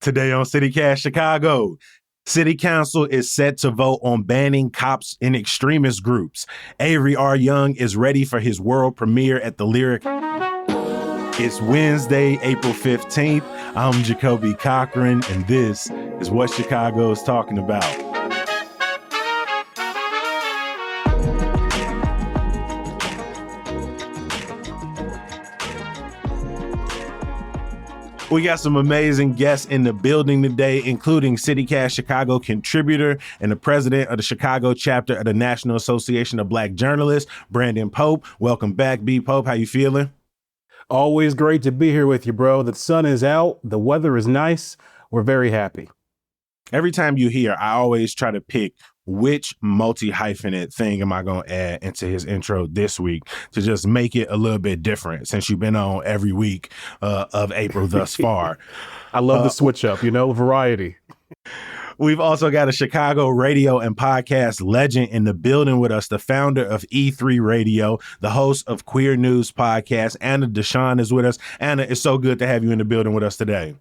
Today on CityCast Chicago, City Council is set to vote on banning cops in extremist groups. Avery R. Young is ready for his world premiere at the Lyric. It's Wednesday, April 15th. I'm Jacoby Cochran, and this is what Chicago is talking about. We got some amazing guests in the building today, including CityCast Chicago contributor and the president of the Chicago chapter of the National Association of Black Journalists, Brandon Pope. Welcome back, B. Pope. How you feeling? Always great to be here with you, bro. The sun is out. The weather is nice. We're very happy. Every time you hear, I always try to pick which multi-hyphenate thing am I going to add into his intro this week to just make it a little bit different since you've been on every week of April thus far. I love the switch up, variety. We've also got a Chicago radio and podcast legend in the building with us, the founder of E3 Radio, the host of Queer News Podcast. Anna Deshawn is with us. Anna, it's so good to have you in the building with us today.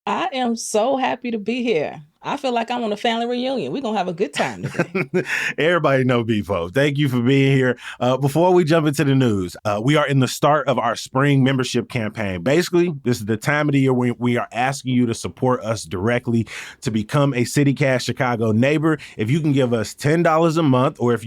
I am so happy to be here. I feel like I'm on a family reunion. We're going to have a good time today. Everybody know B-Pope. Thank you for being here. Before we jump into the news, we are in the start of our spring membership campaign. Basically, this is the time of the year when we are asking you to support us directly to become a CityCast Chicago neighbor. If you can give us $10 a month, or if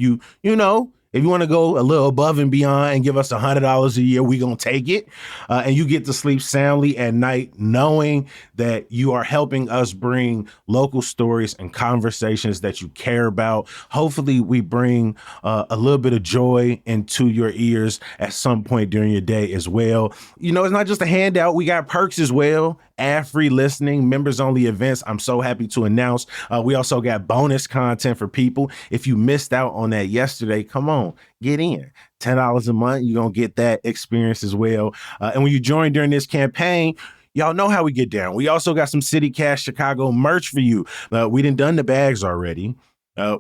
if you want to go a little above and beyond and give us $100 a year, we're going to take it. And you get to sleep soundly at night knowing that you are helping us bring local stories and conversations that you care about. Hopefully, we bring a little bit of joy into your ears at some point during your day as well. It's not just a handout. We got perks as well. Ad-free listening, members-only events. I'm so happy to announce. We also got bonus content for people. If you missed out on that yesterday, come on, get in. $10 a month, you're going to get that experience as well. And when you join during this campaign, y'all know how we get down. We also got some CityCast Chicago merch for you. We done the bags already.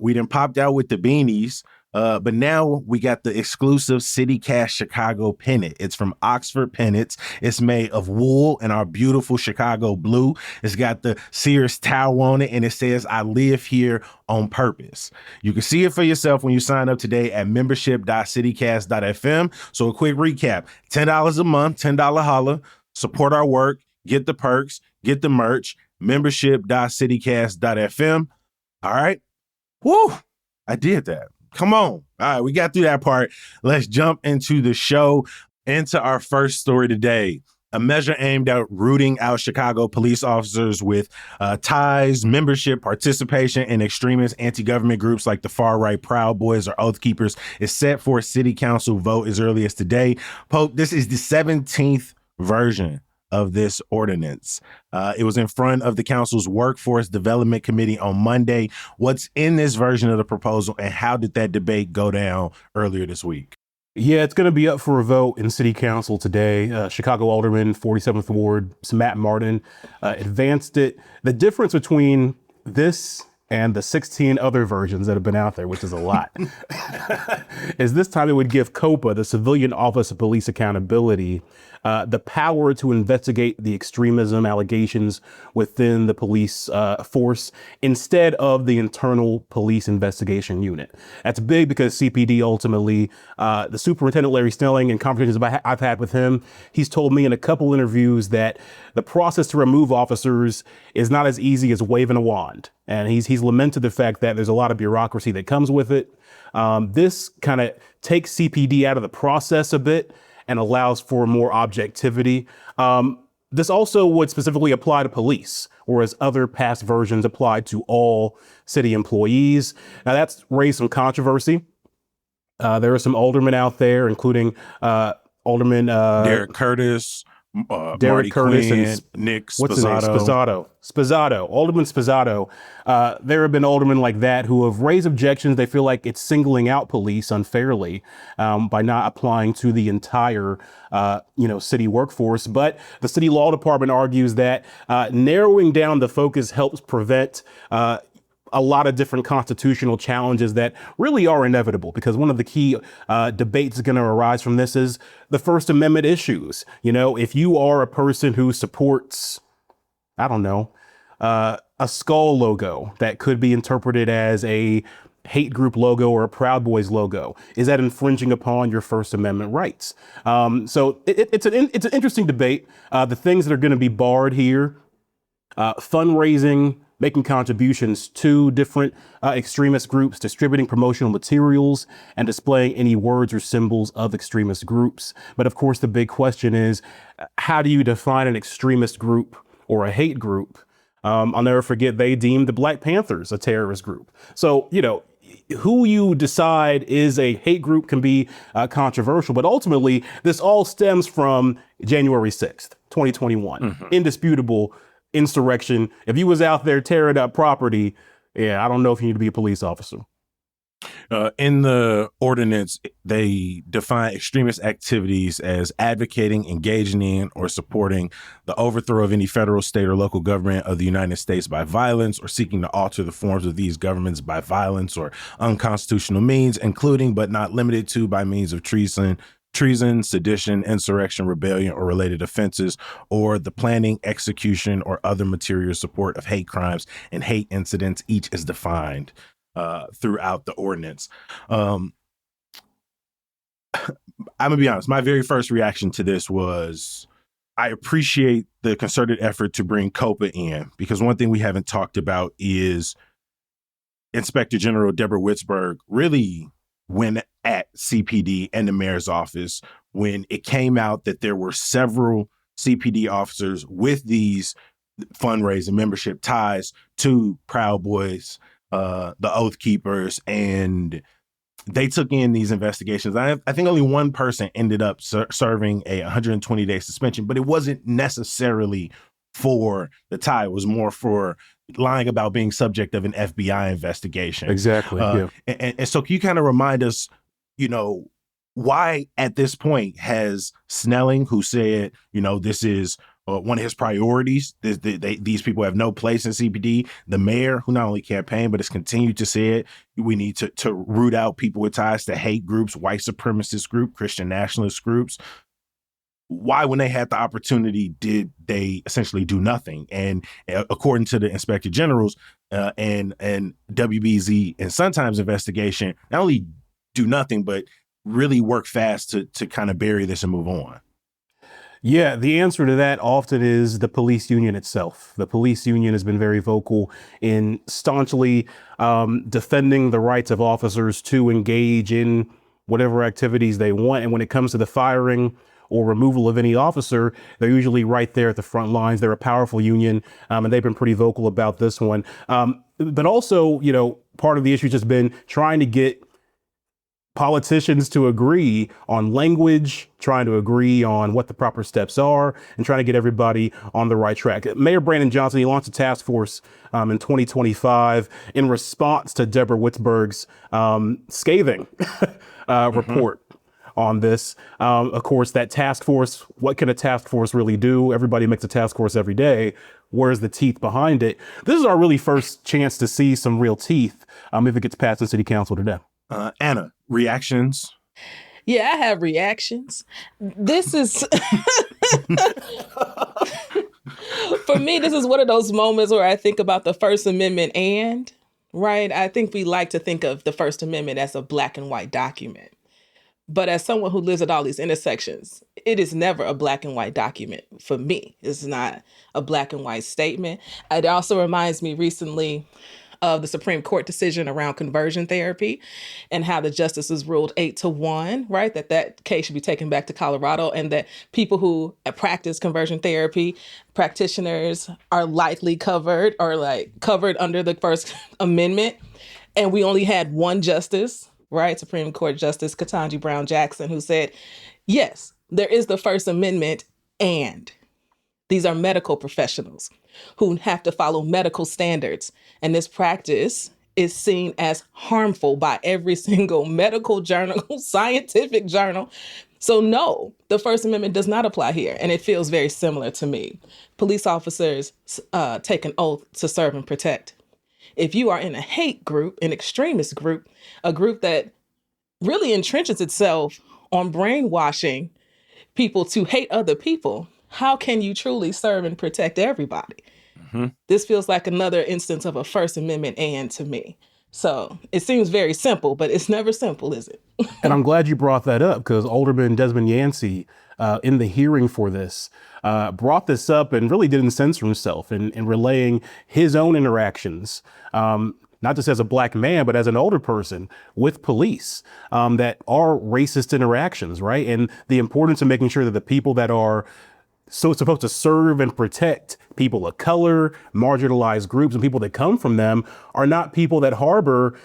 We done popped out with the beanies. But now we got the exclusive CityCast Chicago pennant. It's from Oxford Pennants. It's made of wool and our beautiful Chicago blue. It's got the Sears towel on it, and it says, "I live here on purpose." You can see it for yourself when you sign up today at membership.citycast.fm. So a quick recap, $10 a month, $10 holla, support our work, get the perks, get the merch, membership.citycast.fm. All right. Woo, I did that. Come on. All right, we got through that part. Let's jump into the show, into our first story today. A measure aimed at rooting out Chicago police officers with ties, membership, participation in extremist anti-government groups like the far-right Proud Boys or Oath Keepers is set for a city council vote as early as today. Pope, this is the 17th version of this ordinance. It was in front of the council's Workforce Development Committee on Monday. What's in this version of the proposal, and how did that debate go down earlier this week? Yeah, it's going to be up for a vote in city council today. Chicago Alderman, 47th Ward, Matt Martin, advanced it. The difference between this and the 16 other versions that have been out there, which is a lot, is this time it would give COPA, the Civilian Office of Police Accountability, the power to investigate the extremism allegations within the police force instead of the internal police investigation unit. That's big because CPD ultimately, the superintendent, Larry Snelling, in conversations I've had with him, he's told me in a couple interviews that the process to remove officers is not as easy as waving a wand. And he's lamented the fact that there's a lot of bureaucracy that comes with it. This kind of takes CPD out of the process a bit and allows for more objectivity. This also would specifically apply to police, whereas other past versions applied to all city employees. Now that's raised some controversy. There are some aldermen out there, including Alderman Derek Curtis, Derek Marty Curtis Quinn, and Nick what's his name? Spazzato. Alderman Spazzato. There have been aldermen like that who have raised objections. They feel like it's singling out police unfairly by not applying to the entire, city workforce. But the city law department argues that narrowing down the focus helps prevent a lot of different constitutional challenges that really are inevitable, because one of the key debates that's going to arise from this is the First Amendment issues. If you are a person who supports, I don't know, a skull logo that could be interpreted as a hate group logo or a Proud Boys logo? Is that infringing upon your First Amendment rights? So it's an interesting debate. The things that are going to be barred here, fundraising, making contributions to different extremist groups, distributing promotional materials, and displaying any words or symbols of extremist groups. But of course, the big question is, how do you define an extremist group or a hate group? I'll never forget, they deemed the Black Panthers a terrorist group. So, who you decide is a hate group can be controversial, but ultimately this all stems from January 6th, 2021. Indisputable insurrection. If you was out there tearing up property, I don't know if you need to be a police officer. In the ordinance, they define extremist activities as advocating, engaging in, or supporting the overthrow of any federal, state, or local government of the United States by violence, or seeking to alter the forms of these governments by violence or unconstitutional means, including but not limited to by means of treason, sedition, insurrection, rebellion, or related offenses, or the planning, execution, or other material support of hate crimes and hate incidents. Each is defined throughout the ordinance. I'm gonna be honest. My very first reaction to this was, I appreciate the concerted effort to bring COPA in, because one thing we haven't talked about is Inspector General Deborah Witzberg really went at CPD and the mayor's office when it came out that there were several CPD officers with these fundraising membership ties to Proud Boys, the Oath Keepers, and they took in these investigations. I think only one person ended up serving a 120-day suspension, but it wasn't necessarily for the tie. It was more for lying about being subject of an FBI investigation. Exactly. And so can you kind of remind us, why at this point has Snelling, who said, this is one of his priorities, these people have no place in CPD, the mayor, who not only campaigned, but has continued to say it, we need to root out people with ties to hate groups, white supremacist group, Christian nationalist groups. Why, when they had the opportunity, did they essentially do nothing? And according to the Inspector General's and WBZ and Sun-Times investigation, not only do nothing, but really work fast to kind of bury this and move on. Yeah, the answer to that often is the police union itself. The police union has been very vocal in staunchly defending the rights of officers to engage in whatever activities they want. And when it comes to the firing or removal of any officer, they're usually right there at the front lines. They're a powerful union, and they've been pretty vocal about this one. But also, part of the issue has just been trying to get politicians to agree on language, trying to agree on what the proper steps are, and trying to get everybody on the right track. Mayor Brandon Johnson, he launched a task force in 2025 in response to Deborah Witzberg's scathing report on this. Of course, that task force, what can a task force really do? Everybody makes a task force every day. Where's the teeth behind it? This is our really first chance to see some real teeth if it gets passed in City Council today. Anna, reactions? Yeah, I have reactions. This is, for me, this is one of those moments where I think about the First Amendment right? I think we like to think of the First Amendment as a black and white document. But as someone who lives at all these intersections, it is never a black and white document for me. It's not a black and white statement. It also reminds me recently of the Supreme Court decision around conversion therapy and how the justices ruled 8-1, right? That case should be taken back to Colorado, and that people who practice conversion therapy, practitioners, are likely covered under the First Amendment. And we only had one justice, right? Supreme Court Justice Ketanji Brown Jackson, who said, yes, there is the First Amendment, and these are medical professionals who have to follow medical standards. And this practice is seen as harmful by every single medical journal, scientific journal. So no, the First Amendment does not apply here. And it feels very similar to me. Police officers take an oath to serve and protect. If you are in a hate group, an extremist group, a group that really entrenches itself on brainwashing people to hate other people, how can you truly serve and protect everybody? This feels like another instance of a First Amendment and to me. So it seems very simple, but it's never simple, is it? And I'm glad you brought that up, because Alderman Desmond Yancey, in the hearing for this, brought this up and really didn't censor himself in relaying his own interactions, not just as a Black man, but as an older person with police, that are racist interactions, right? And the importance of making sure that the people that are supposed to serve and protect people of color, marginalized groups, and people that come from them are not people that harbor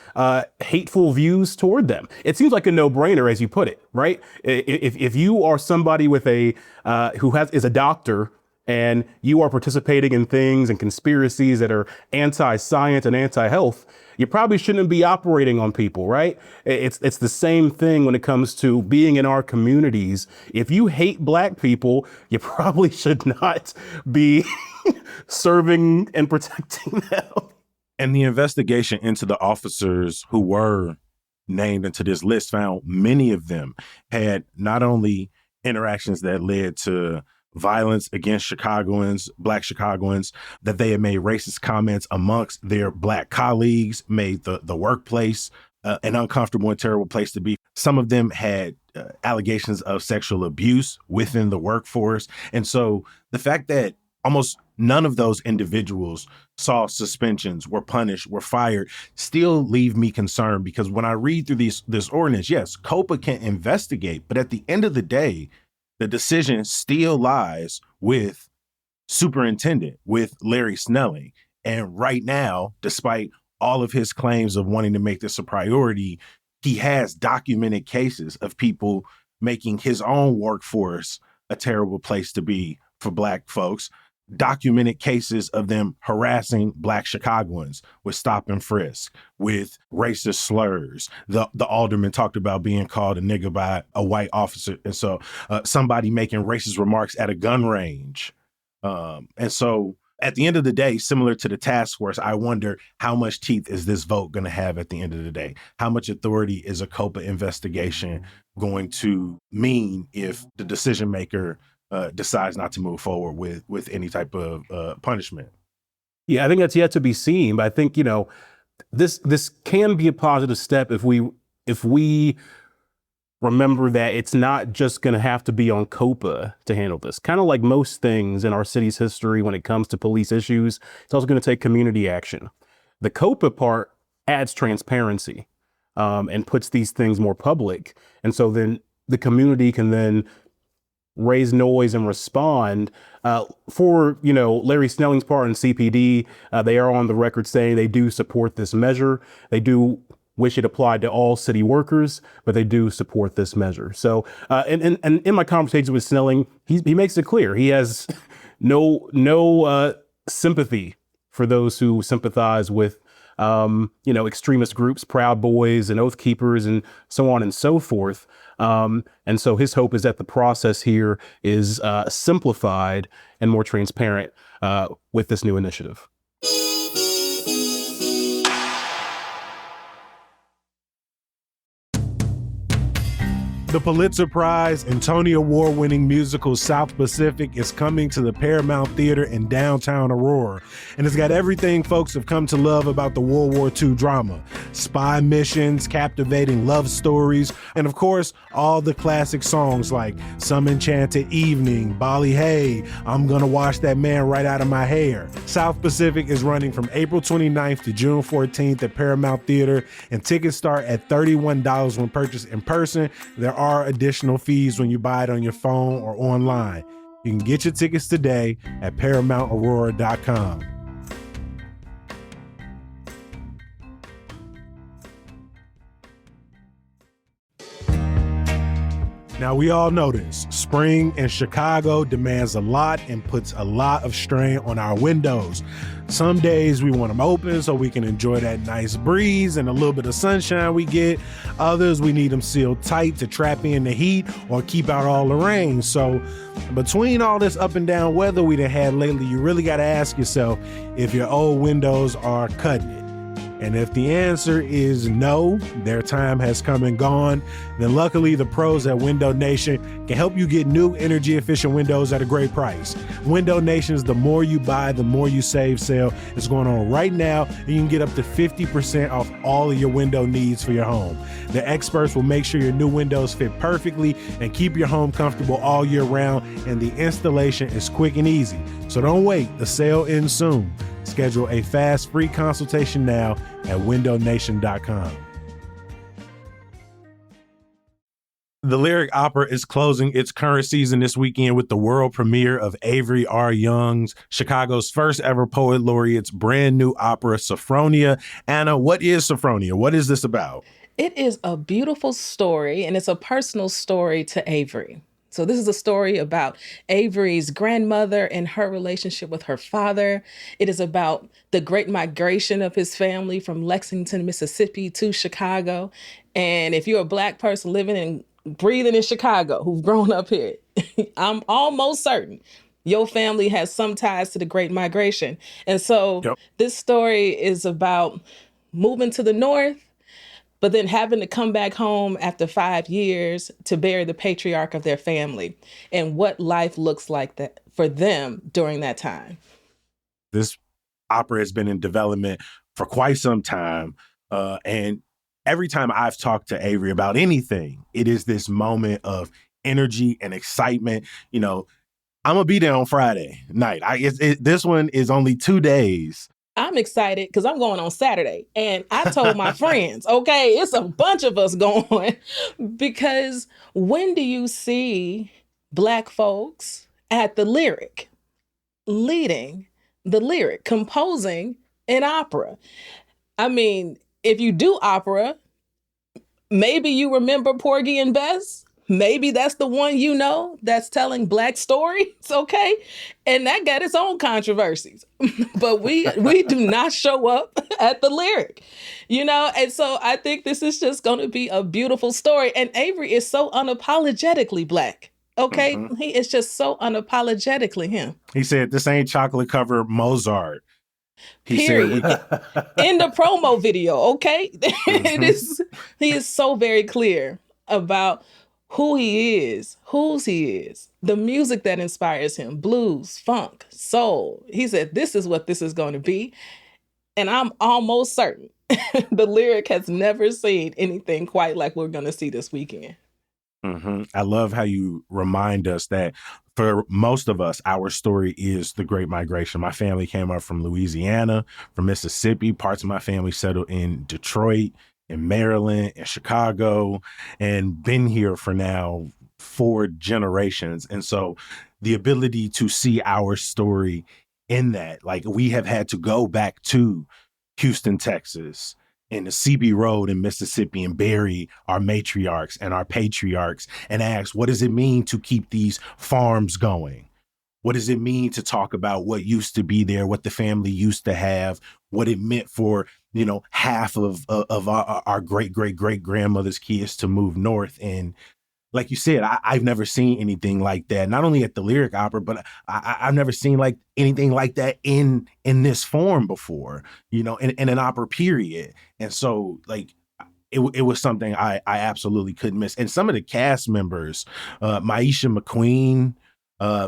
hateful views toward them. It seems like a no-brainer, as you put it, right? If you are somebody with who is a doctor, and you are participating in things and conspiracies that are anti-science and anti-health, you probably shouldn't be operating on people, right? It's the same thing when it comes to being in our communities. If you hate Black people, you probably should not be serving and protecting them. And the investigation into the officers who were named into this list found many of them had not only interactions that led to violence against Chicagoans, Black Chicagoans, that they had made racist comments amongst their Black colleagues, made the workplace an uncomfortable and terrible place to be. Some of them had allegations of sexual abuse within the workforce. And so the fact that almost none of those individuals saw suspensions, were punished, were fired, still leave me concerned, because when I read through this ordinance, yes, COPA can investigate, but at the end of the day, the decision still lies with superintendent, with Larry Snelling. And right now, despite all of his claims of wanting to make this a priority, he has documented cases of people making his own workforce a terrible place to be for Black folks, documented cases of them harassing Black Chicagoans with stop and frisk, with racist slurs. The alderman talked about being called a nigger by a white officer. And so somebody making racist remarks at a gun range. And so at the end of the day, similar to the task force, I wonder how much teeth is this vote going to have at the end of the day? How much authority is a COPA investigation going to mean if the decision maker decides not to move forward with any type of punishment? Yeah, I think that's yet to be seen. But I think, this can be a positive step if we remember that it's not just going to have to be on COPA to handle this. Kind of like most things in our city's history when it comes to police issues, it's also going to take community action. The COPA part adds transparency and puts these things more public. And so then the community can then raise noise and respond. For Larry Snelling's part in CPD, they are on the record saying they do support this measure. They do wish it applied to all city workers, but they do support this measure. So, and in my conversation with Snelling, he makes it clear he has no sympathy for those who sympathize with extremist groups, Proud Boys and Oath Keepers and so on and so forth. And so his hope is that the process here is simplified and more transparent with this new initiative. The Pulitzer Prize and Tony Award-winning musical South Pacific is coming to the Paramount Theater in downtown Aurora. And it's got everything folks have come to love about the World War II drama. Spy missions, captivating love stories, and of course, all the classic songs like Some Enchanted Evening, Bolly Hey, I'm Gonna Wash That Man Right Out of My Hair. South Pacific is running from April 29th to June 14th at Paramount Theater, and tickets start at $31 when purchased in person. There are additional fees when you buy it on your phone or online. You can get your tickets today at ParamountAurora.com. Now, we all know this. Spring in Chicago demands a lot and puts a lot of strain on our windows. Some days we want them open so we can enjoy that nice breeze and a little bit of sunshine we get. Others, we need them sealed tight to trap in the heat or keep out all the rain. So between all this up and down weather we done had lately, you really got to ask yourself if your old windows are cutting it. And if the answer is no, their time has come and gone, then luckily the pros at Window Nation can help you get new energy efficient windows at a great price. Window Nation's the more you buy, the more you save sale is going on right now, and you can get up to 50% off all of your window needs for your home. The experts will make sure your new windows fit perfectly and keep your home comfortable all year round, and the installation is quick and easy. So don't wait, the sale ends soon. Schedule a fast free consultation now at windownation.com. The Lyric Opera is closing its current season this weekend with the world premiere of Avery R. Young's, Chicago's first ever poet laureate's brand new opera, Safronia. Anna, what is Safronia? What is this about? It is a beautiful story, and it's a personal story to Avery. So this is a story about Avery's grandmother and her relationship with her father. It is about the great migration of his family from Lexington, Mississippi to Chicago. And if you're a Black person living and breathing in Chicago who've grown up here, I'm almost certain your family has some ties to the great migration. And so This story is about moving to the North, but then having to come back home after 5 years to bury the patriarch of their family and what life looks like that for them during that time. This opera has been in development for quite some time. And every time I've talked to Avery about anything, it is this moment of energy and excitement. You know, I'm going to be there on Friday night. This one is only 2 days. I'm excited because I'm going on Saturday. And I told my friends, okay, it's a bunch of us going, because when do you see Black folks at the Lyric, leading the Lyric, composing an opera? I mean, if you do opera, maybe you remember Porgy and Bess. Maybe that's the one you know that's telling Black stories, okay? And that got its own controversies. But we do not show up at the Lyric, you know? And so I think this is just going to be a beautiful story. And Avery is so unapologetically Black, okay? Mm-hmm. He is just so unapologetically him. He said, this ain't chocolate covered Mozart. Period. In the promo video, okay? Mm-hmm. He is so very clear about who he is, whose he is, the music that inspires him, blues, funk, soul. He said, this is what this is going to be. And I'm almost certain the Lyric has never seen anything quite like we're going to see this weekend. Mm-hmm. I love how you remind us that for most of us, our story is the Great Migration. My family came up from Louisiana, from Mississippi. Parts of my family settled in Detroit, in Maryland, in Chicago, and been here for now 4 generations. And so the ability to see our story in that, like we have had to go back to Houston, Texas, and the CB Road in Mississippi and bury our matriarchs and our patriarchs and ask, what does it mean to keep these farms going? What does it mean to talk about what used to be there, what the family used to have, what it meant for, you know, half of our great grandmother's kids to move north? And like you said, I've never seen anything like that, not only at the Lyric Opera, but I've never seen like anything like that in this form before, you know, in an opera period. And so like, it was something I absolutely couldn't miss. And some of the cast members, Maisha McQueen,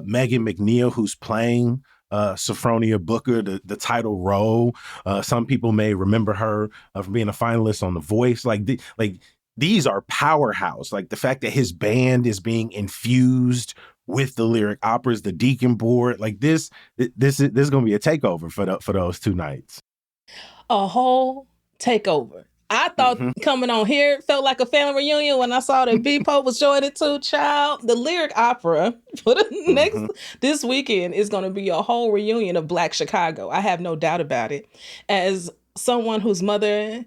Megan McNeil, who's playing Safronia Booker, the title role. Some people may remember her from being a finalist on The Voice. These are powerhouse. Like the fact that his band is being infused with the Lyric Operas, the Deacon Board, like this is going to be a takeover for those 2 nights. A whole takeover. I thought coming on here felt like a family reunion when I saw that B-Pope was joining too, child. The Lyric Opera for the this weekend is going to be a whole reunion of Black Chicago. I have no doubt about it. As someone whose mother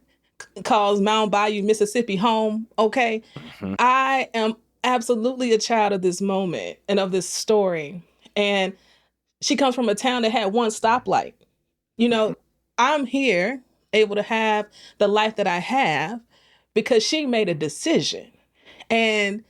calls Mound Bayou, Mississippi home, okay? I am absolutely a child of this moment and of this story. And she comes from a town that had 1 stoplight. You know, I'm here able to have the life that I have because she made a decision. And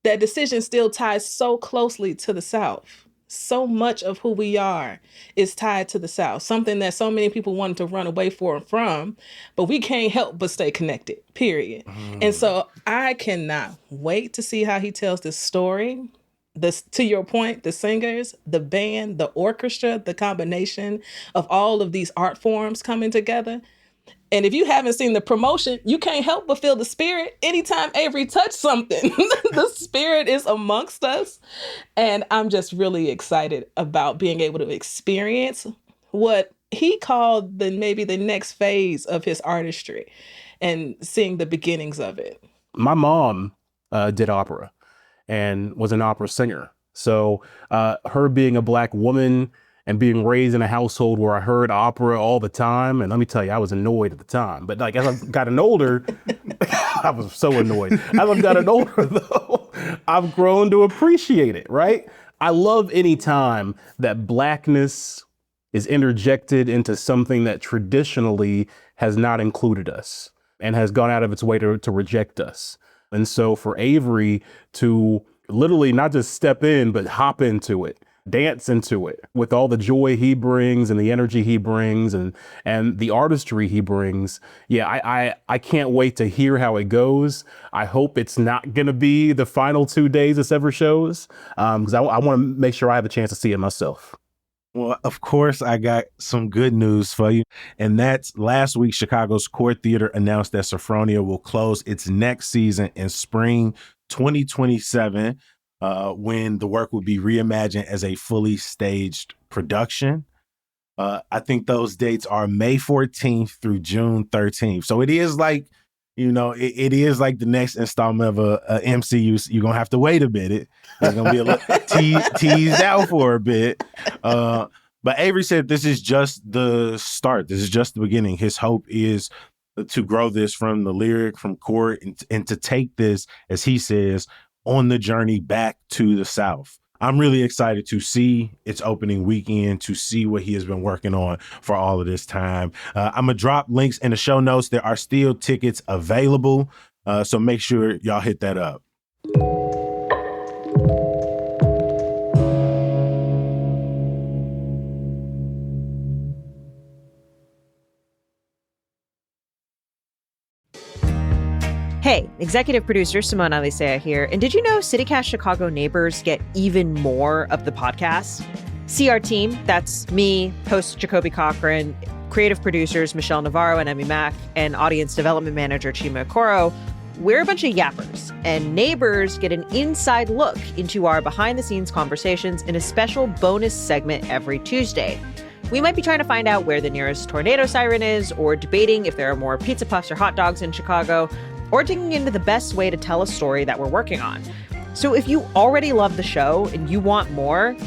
that decision still ties so closely to the South. So much of who we are is tied to the South, something that so many people wanted to run away from, but we can't help but stay connected, period. And so I cannot wait to see how he tells this story. This, to your point, the singers, the band, the orchestra, the combination of all of these art forms coming together. And if you haven't seen the promotion, you can't help but feel the spirit. Anytime Avery touched something, the spirit is amongst us. And I'm just really excited about being able to experience what he called maybe the next phase of his artistry and seeing the beginnings of it. My mom did opera and was an opera singer. So her being a Black woman and being raised in a household where I heard opera all the time. And let me tell you, I was annoyed at the time. But like as I've gotten older, I was so annoyed. As I've gotten older, though, I've grown to appreciate it, right? I love any time that Blackness is interjected into something that traditionally has not included us and has gone out of its way to reject us. And so for Avery to literally not just step in, but hop into it, dance into it with all the joy he brings and the energy he brings and the artistry he brings. Yeah, I can't wait to hear how it goes. I hope it's not going to be the final 2 days this ever shows, because I want to make sure I have a chance to see it myself. Well, of course, I got some good news for you. And that's last week, Chicago's Court Theater announced that Safronia will close its next season in spring 2027, when the work will be reimagined as a fully staged production. I think those dates are May 14th through June 13th. So it is like, it is like the next installment of a MCU. You're going to have to wait a bit. It's going to be a little teased out for a bit. But Avery said this is just the start. This is just the beginning. His hope is to grow this from the lyric, from Court, and to take this, as he says, on the journey back to the South. I'm really excited to see its opening weekend, to see what he has been working on for all of this time. I'm going to drop links in the show notes. There are still tickets available, so make sure y'all hit that up. Hey, executive producer Simone Alicea here. And did you know CityCast Chicago neighbors get even more of the podcast? See our team. That's me, host Jacoby Cochran, creative producers Michelle Navarro and Emmy Mack, and audience development manager Chima Okoro. We're a bunch of yappers, and neighbors get an inside look into our behind-the-scenes conversations in a special bonus segment every Tuesday. We might be trying to find out where the nearest tornado siren is, or debating if there are more pizza puffs or hot dogs in Chicago, or digging into the best way to tell a story that we're working on. So if you already love the show and you want more,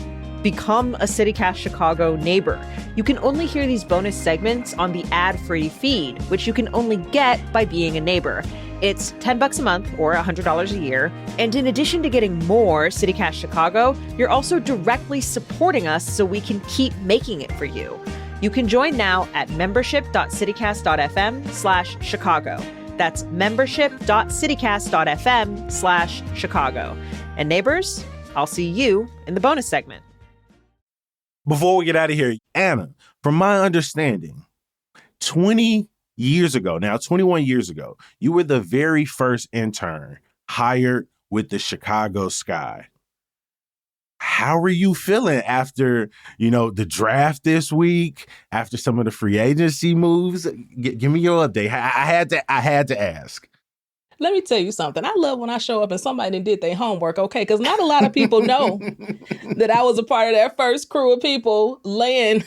become a CityCast Chicago neighbor. You can only hear these bonus segments on the ad-free feed, which you can only get by being a neighbor. It's $10 a month or $100 a year. And in addition to getting more CityCast Chicago, you're also directly supporting us so we can keep making it for you. You can join now at membership.citycast.fm/Chicago. That's membership.citycast.fm/Chicago. And neighbors, I'll see you in the bonus segment. Before we get out of here, Anna, from my understanding, 21 years ago, you were the very first intern hired with the Chicago Sky. How are you feeling after, the draft this week, after some of the free agency moves? Give me your update. I had to ask. Let me tell you something. I love when I show up and somebody did their homework, okay? Because not a lot of people know that I was a part of that first crew of people laying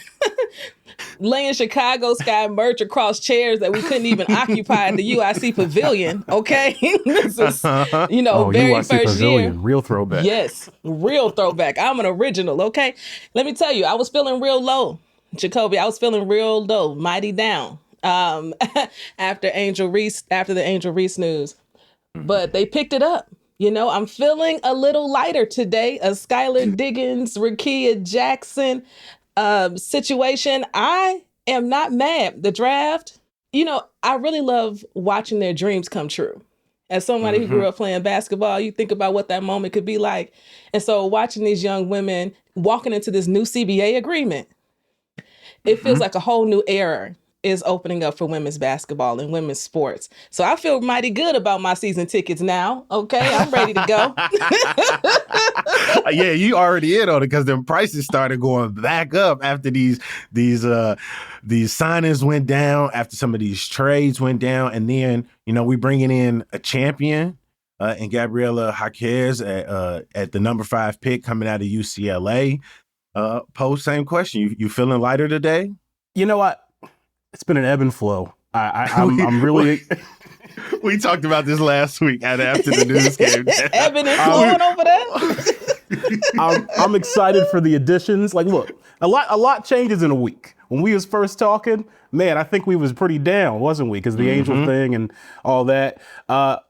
Chicago Sky merch across chairs that we couldn't even occupy at the UIC Pavilion, okay? This is, very UIC first Pavilion, year. real throwback. Yes, real throwback. I'm an original, okay? Let me tell you, I was feeling real low, Jacoby. I was feeling real low, mighty down after the Angel Reese news. But they picked it up. I'm feeling a little lighter today. A Skylar Diggins, Rakia Jackson situation. I am not mad. The draft, I really love watching their dreams come true. As somebody who grew up playing basketball, you think about what that moment could be like. And so watching these young women walking into this new CBA agreement, it feels like a whole new era is opening up for women's basketball and women's sports. So I feel mighty good about my season tickets now. Okay, I'm ready to go. Yeah, you already in on it because them prices started going back up after these signings went down, after some of these trades went down, and then we bringing in a champion and Gabriela Jaquez at the number 5 pick coming out of UCLA. Pose same question. You feeling lighter today? You know what? It's been an ebb and flow. I'm really. We talked about this last week after the news came down. Ebbing and flowing over there. I'm excited for the additions. Like, look, a lot changes in a week. When we was first talking, man, I think we was pretty down, wasn't we? Because the Angel thing and all that.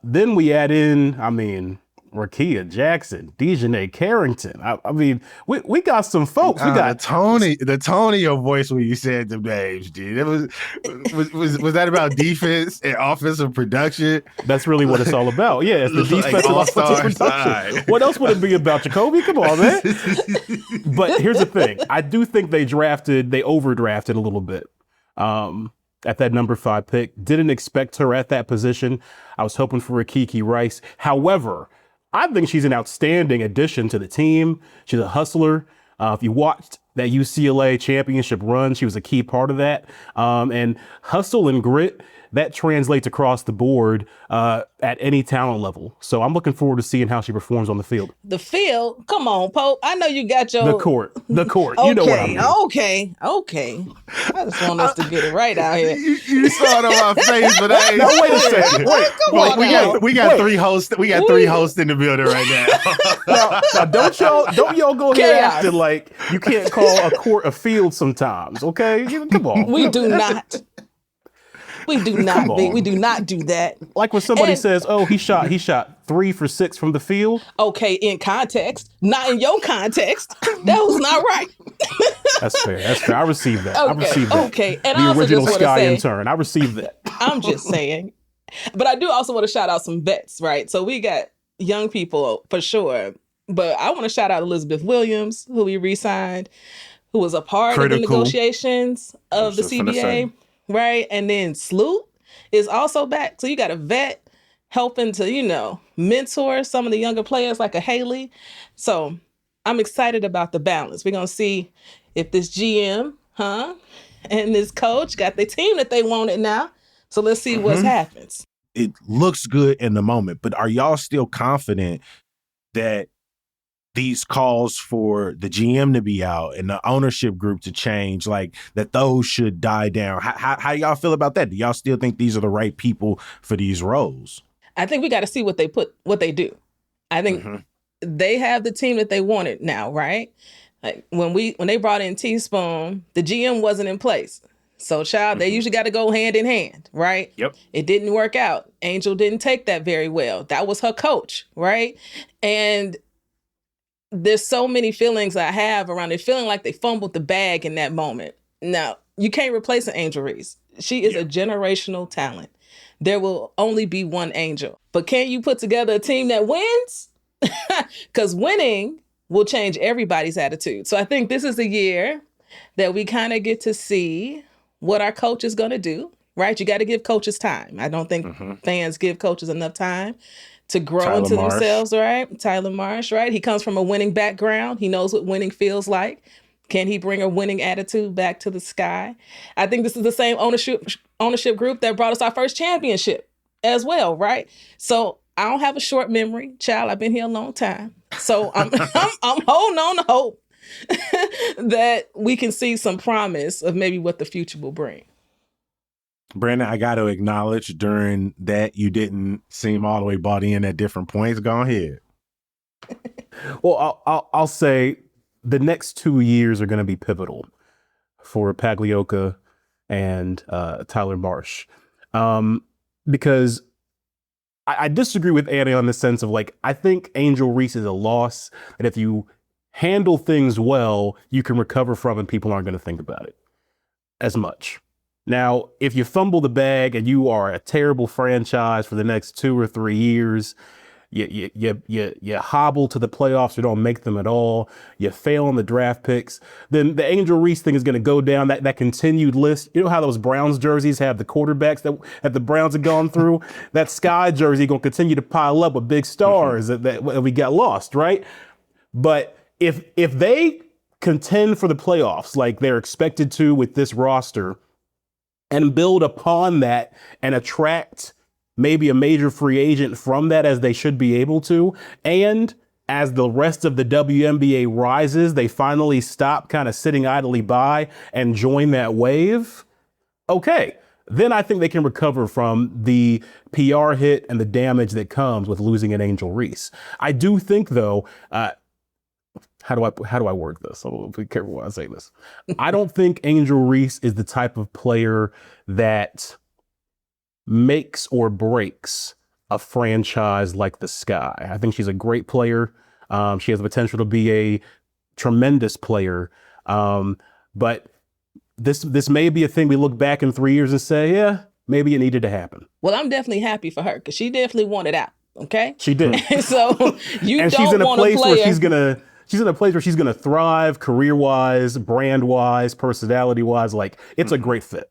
Then we add in, Rakia Jackson, Dejanay Carrington. I mean, we got some folks. We got the tone of your voice when you said the names, dude. It was that about defense and offensive production? That's really what it's all about. Yeah, it's the defense like and offensive production. What else would it be about, Jacoby? Come on, man. But here's the thing. I do think they overdrafted a little bit. At that number 5 pick. Didn't expect her at that position. I was hoping for a Kiki Rice. However, I think she's an outstanding addition to the team. She's a hustler. If you watched that UCLA championship run, she was a key part of that. And hustle and grit, that translates across the board at any talent level. So I'm looking forward to seeing how she performs on the field. The field? Come on, Pope. I know you got your... The court. Okay, You know what I mean. Okay. I just want us to get it right out here. You saw it on my face, but I ain't. Now, wait a second. Wait. We got 3 hosts. We got 3 hosts in the building right now. Now, don't y'all go here Chaos. acting like you can't call a court a field sometimes, okay? Come on. We do not. We do not. We do not do that. Like when somebody says, "Oh, he shot 3 for 6 from the field." Okay, in context, not in your context. That was not right. That's fair. I received that. Okay. And The I also original just want to Sky say, intern. I received that. I'm just saying. But I do also want to shout out some vets, right? So we got young people for sure. But I want to shout out Elizabeth Williams, who we re-signed, who was a part of the negotiations of the CBA. Right. And then Sloot is also back. So you got a vet helping to, mentor some of the younger players like a Haley. So I'm excited about the balance. We're going to see if this GM, and this coach got the team that they wanted now. So let's see what happens. It looks good in the moment, but are y'all still confident that these calls for the GM to be out and the ownership group to change, like that those should die down? How y'all feel about that? Do y'all still think these are the right people for these roles? I think we got to see what they do. I think they have the team that they wanted now, right? Like when they brought in Teaspoon, the GM wasn't in place. So they usually got to go hand in hand, right? Yep. It didn't work out. Angel didn't take that very well. That was her coach, right? And there's so many feelings I have around it, feeling like they fumbled the bag in that moment. Now, you can't replace an Angel Reese. She is a generational talent. There will only be one Angel. But can you put together a team that wins? Because winning will change everybody's attitude. So I think this is a year that we kind of get to see what our coach is going to do, right? You got to give coaches time. I don't think fans give coaches enough time to grow into themselves, right? Tyler Marsh, right? He comes from a winning background. He knows what winning feels like. Can he bring a winning attitude back to the Sky? I think this is the same ownership group that brought us our first championship as well, right? So I don't have a short memory. Child, I've been here a long time. So I'm holding on to hope that we can see some promise of maybe what the future will bring. Brandon, I got to acknowledge during that you didn't seem all the way bought in at different points. Go ahead. Well, I'll say the next 2 years are going to be pivotal for Pagliuca and Tyler Marsh, because I disagree with Annie on the sense of I think Angel Reese is a loss that if you handle things well, you can recover from and people aren't going to think about it as much. Now, if you fumble the bag and you are a terrible franchise for the next 2 or 3 years, you hobble to the playoffs, you don't make them at all, you fail on the draft picks, then the Angel Reese thing is going to go down that continued list. You know how those Browns jerseys have the quarterbacks that the Browns have gone through? That Sky jersey going to continue to pile up with big stars that we got lost, right? But if they contend for the playoffs like they're expected to with this roster, and build upon that and attract maybe a major free agent from that, as they should be able to. And as the rest of the WNBA rises, they finally stop kind of sitting idly by and join that wave. Okay, then I think they can recover from the PR hit and the damage that comes with losing an Angel Reese. I do think, though, how do I word this? I'll be careful when I say this. I don't think Angel Reese is the type of player that makes or breaks a franchise like the Sky. I think she's a great player. She has the potential to be a tremendous player. But this may be a thing we look back in 3 years and say, yeah, maybe it needed to happen. Well, I'm definitely happy for her because she definitely wanted out. Okay, she did. So you and don't she's in a want place a player. where she's in a place where she's gonna thrive career-wise, brand-wise, personality-wise. Like, it's a great fit.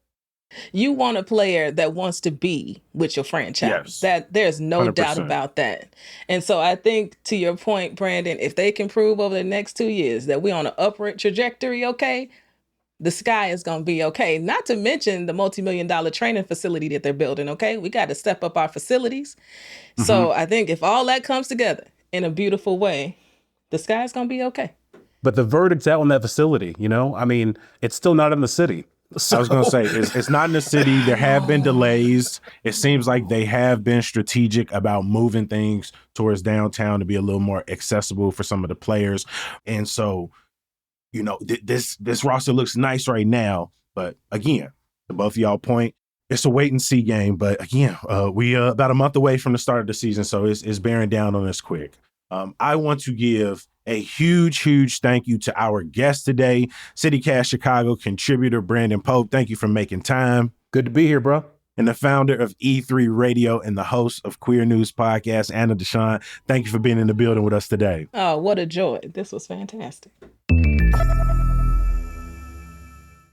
You want a player that wants to be with your franchise. Yes. That there's no 100%. doubt about that. And so I think, to your point, Brandon, if they can prove over the next 2 years that we're on an upward trajectory, okay, the Sky is going to be okay. Not to mention the multi-million-dollar training facility that they're building, okay? We got to step up our facilities. So I think if all that comes together in a beautiful way, the Sky is going to be okay. But the verdict's out on that facility, you know? I mean, it's still not in the city. So I was going to say, it's not in the city. There have been delays. It seems like they have been strategic about moving things towards downtown to be a little more accessible for some of the players. And so, you know, this roster looks nice right now. But again, to both of y'all point, it's a wait and see game. But again, we about a month away from the start of the season, so it's bearing down on us quick. I want to give a huge thank you to our guest today, CityCast Chicago contributor Brandon Pope. Thank you for making time. Good to be here, bro. And the founder of E3 Radio and the host of Queer News Podcast, Anna Deshawn. Thank you for being in the building with us today. Oh, what a joy. This was fantastic.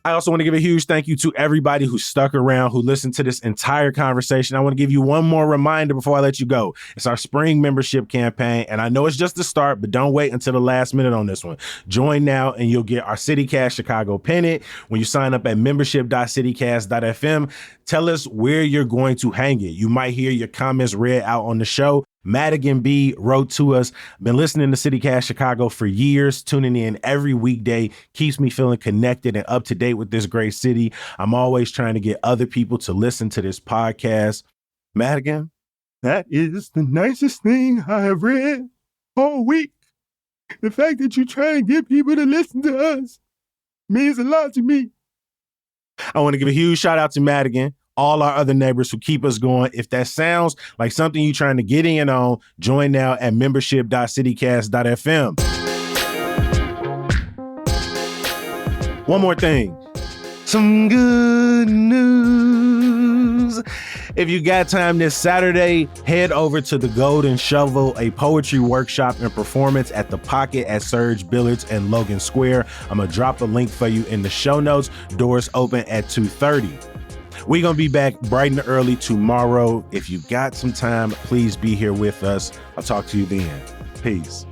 I also want to give a huge thank you to everybody who stuck around, who listened to this entire conversation. I want to give you one more reminder before I let you go. It's our spring membership campaign, and I know it's just the start, but don't wait until the last minute on this one. Join now, and you'll get our CityCast Chicago pennant when you sign up at membership.citycast.fm. Tell us where you're going to hang it. You might hear your comments read out on the show. Madigan B wrote to us, been listening to CityCast Chicago for years, tuning in every weekday, keeps me feeling connected and up to date with this great city. I'm always trying to get other people to listen to this podcast. Madigan, that is the nicest thing I have read all week. The fact that you try and get people to listen to us means a lot to me. I want to give a huge shout out to Madigan, all our other neighbors who keep us going. If that sounds like something you're trying to get in on, join now at membership.citycast.fm. One more thing. Some good news. If you got time this Saturday, head over to the Golden Shovel, a poetry workshop and performance at the Pocket at Surge Billiards and Logan Square. I'm going to drop a link for you in the show notes. Doors open at 2:30. We're going to be back bright and early tomorrow. If you got some time, please be here with us. I'll talk to you then. Peace.